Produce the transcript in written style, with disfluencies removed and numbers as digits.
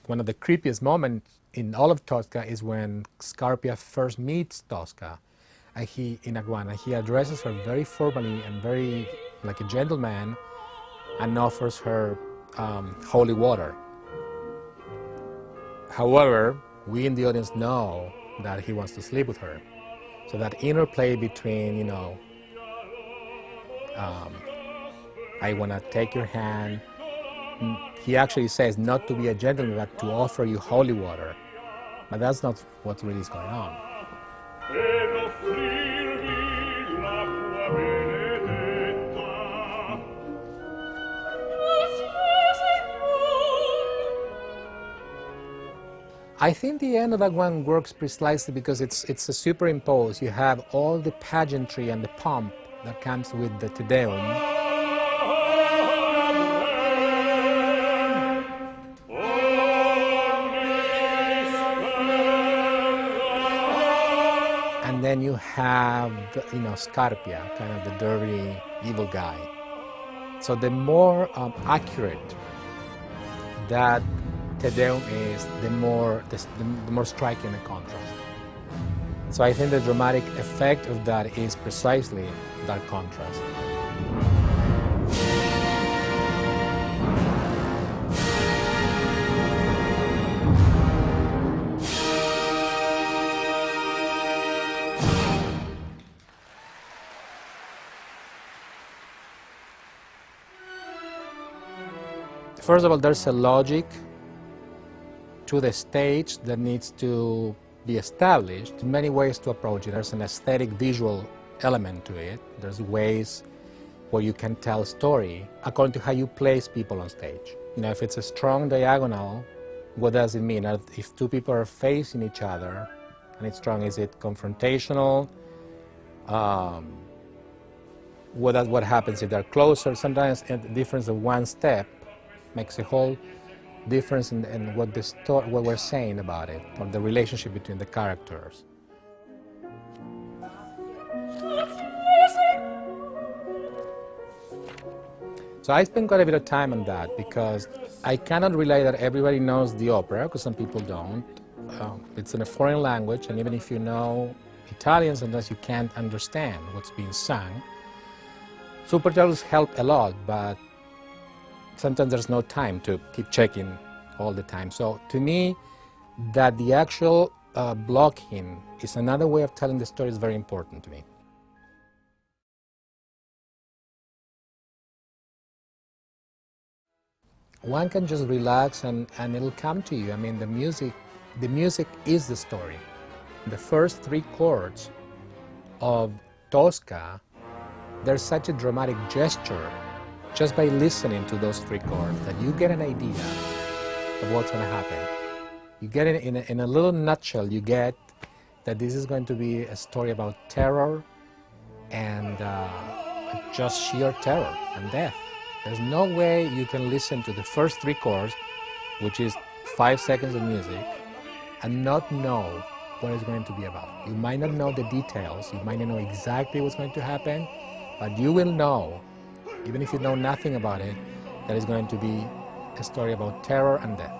one of the creepiest moments in all of Tosca is when Scarpia first meets Tosca, and he addresses her very formally and very like a gentleman, and offers her holy water. However, we in the audience know that he wants to sleep with her. So that interplay between, I want to take your hand. He actually says not to be a gentleman, but to offer you holy water. But that's not what really is going on. I think the end of that one works precisely because it's a superimpose. You have all the pageantry and the pomp that comes with the Te Deum. And then you have, Scarpia, kind of the dirty, evil guy. So the more accurate that Te Deum is, the more striking the contrast. So I think the dramatic effect of that is precisely that contrast. First of all, there's a logic to the stage that needs to be established. Many ways to approach it. There's an aesthetic visual element to it. There's ways where you can tell a story according to how you place people on stage. If it's a strong diagonal, what does it mean? If two people are facing each other and it's strong, is it confrontational? What happens if they're closer? Sometimes the difference of one step makes a whole difference in what we're saying about it, or the relationship between the characters. So I spent quite a bit of time on that because I cannot relay that everybody knows the opera, because some people don't. It's in a foreign language, and even if you know Italian, sometimes you can't understand what's being sung. Subtitles help a lot, but sometimes there's no time to keep checking all the time. So to me, that the actual blocking is another way of telling the story is very important to me. One can just relax and it'll come to you. I mean, the music is the story. The first three chords of Tosca, there's such a dramatic gesture just by listening to those three chords that you get an idea of what's going to happen. You get it in a little nutshell, you get that this is going to be a story about terror and just sheer terror and death. There's no way you can listen to the first three chords, which is 5 seconds of music, and not know what it's going to be about. You might not know the details, you might not know exactly what's going to happen, but you will know, even if you know nothing about it, that it's going to be a story about terror and death.